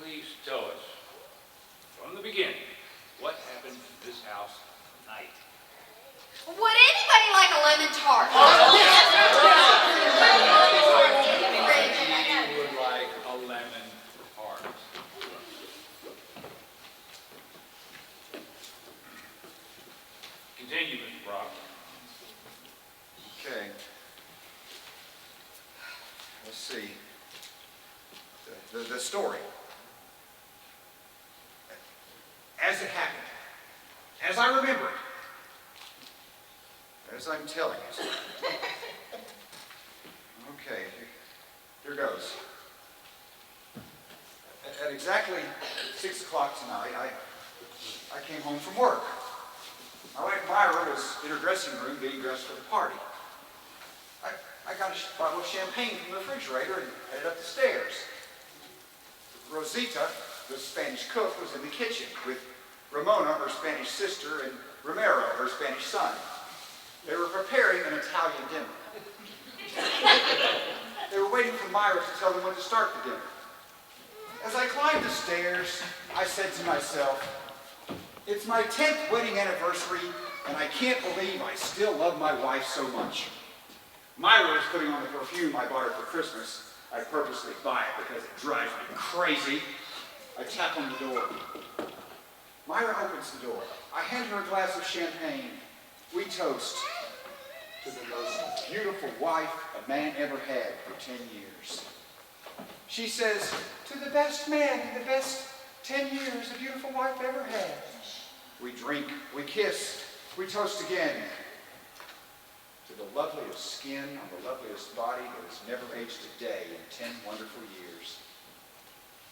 please tell us, from the beginning, what happened in this house tonight? Would anybody like a lemon tart? You would like a lemon tart. Continue, Mr. Brock. Okay. Let's see. The story. As it happened. As I remember it. As I'm telling it. Okay, here goes. At exactly 6 o'clock tonight, I came home from work. My wife Myra was in her dressing room getting dressed for the party. I got a bottle of champagne from the refrigerator and headed up the stairs. Rosita, the Spanish cook, was in the kitchen with Ramona, her Spanish sister, and Romero, her Spanish son. They were preparing an Italian dinner. They were waiting for Myra to tell them when to start the dinner. As I climbed the stairs, I said to myself, it's my 10th wedding anniversary, and I can't believe I still love my wife so much. Myra was putting on the perfume I bought her for Christmas. I purposely buy it because it drives me crazy. I tap on the door. Myra opens the door. I hand her a glass of champagne. We toast to the most beautiful wife a man ever had for 10 years. She says, to the best man in the best 10 years a beautiful wife ever had. We drink, we kiss, we toast again. To the loveliest skin on the loveliest body that has never aged a day in 10 wonderful years.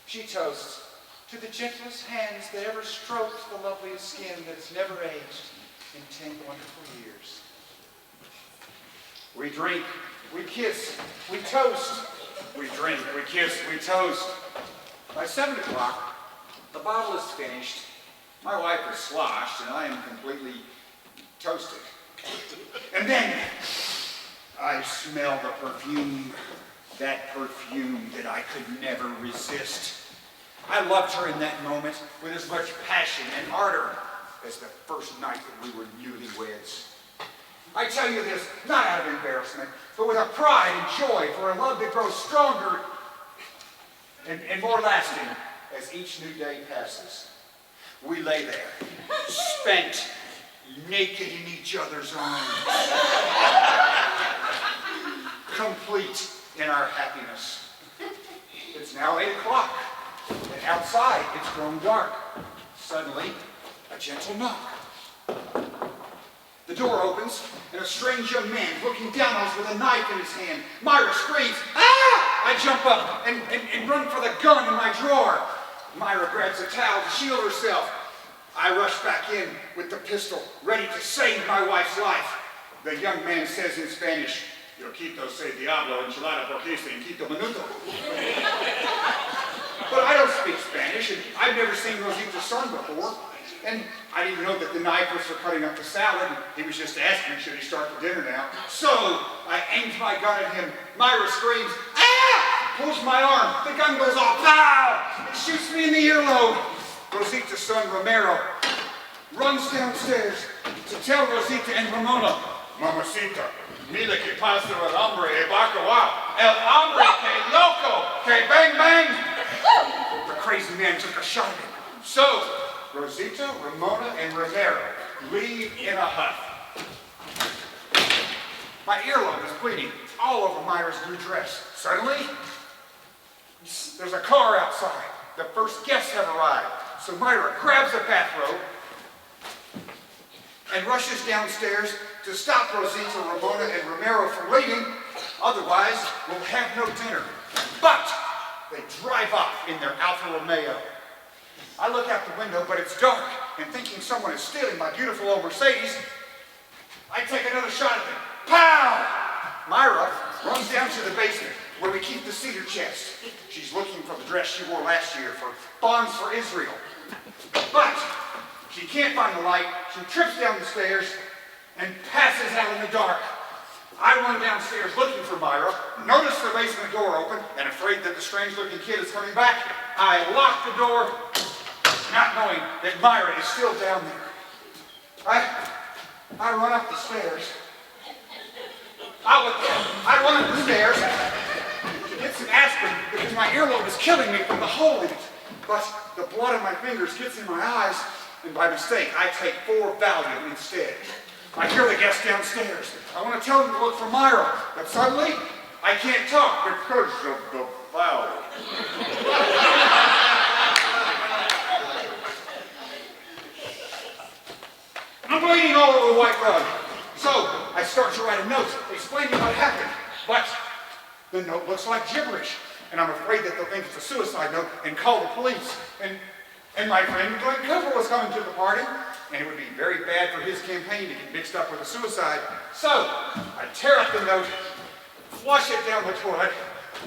She toasts to the gentlest hands that ever stroked the loveliest skin that has never aged in 10 wonderful years. We drink, we kiss, we toast. We drink, we kiss, we toast. By 7 o'clock, the bottle is finished. My wife is sloshed, and I am completely toasted. And then I smell the perfume, that perfume that I could never resist. I loved her in that moment with as much passion and ardor as the first night that we were newlyweds. I tell you this, not out of embarrassment, but with a pride and joy for a love that grows stronger and more lasting as each new day passes. We lay there, spent, naked in each other's arms, complete in our happiness. It's now 8 o'clock, and outside it's grown dark. Suddenly, a gentle knock. The door opens, and a strange young man looking down on us with a knife in his hand. Myra screams, ah! I jump up and run for the gun in my drawer. Myra grabs a towel to shield herself. I rush back in with the pistol, ready to save my wife's life. The young man says in Spanish, Yo quito se diablo enchilada porque se en quito minuto. But I don't speak Spanish, and I've never seen Rosita's son before. And I didn't know that the knife was for cutting up the salad. He was just asking, should he start the dinner now? So I aimed my gun at him. Myra screams, ah! Pulls my arm. The gun goes off. Pow! It shoots me in the earlobe. Rosita's son, Romero, runs downstairs to tell Rosita and Ramona, Mamacita, mira que pasa el hombre e bacalao. El hombre que loco, que bang bang. The crazy man took a shot at him. So, Rosita, Ramona, and Romero leave in a huff. My earlobe is bleeding all over Myra's blue dress. Suddenly, there's a car outside. The first guests have arrived. So Myra grabs a bathrobe and rushes downstairs to stop Rosita, Ramona, and Romero from leaving. Otherwise, we'll have no dinner. But they drive off in their Alfa Romeo. I look out the window, but it's dark, and thinking someone is stealing my beautiful old Mercedes, I take another shot at them. Pow! Myra runs down to the basement where we keep the cedar chest. She's looking for the dress she wore last year for Bonds for Israel. But she can't find the light. She trips down the stairs and passes out in the dark. I run downstairs looking for Myra, notice the basement door open, and afraid that the strange-looking kid is coming back, I lock the door, not knowing that Myra is still down there. I run up the stairs. I run up the stairs to get some aspirin because my earlobe is killing me from the hole in it. But the blood on my fingers gets in my eyes, and by mistake, I take 4 Valium instead. I hear the guests downstairs. I want to tell them to look for Myra, but suddenly, I can't talk because of the Valium. I'm bleeding all over the white rug. So, I start to write a note explaining what happened. But the note looks like gibberish. And I'm afraid that they'll think it's a suicide note and call the police. And my friend Glenn Cooper was coming to the party. And it would be very bad for his campaign to get mixed up with a suicide. So, I tear up the note, flush it down the toilet,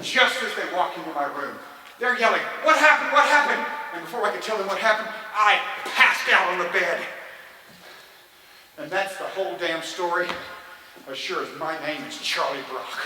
just as they walk into my room. They're yelling, "What happened? What happened?" And before I could tell them what happened, I passed out on the bed. And that's the whole damn story, as sure as my name is Charlie Brock.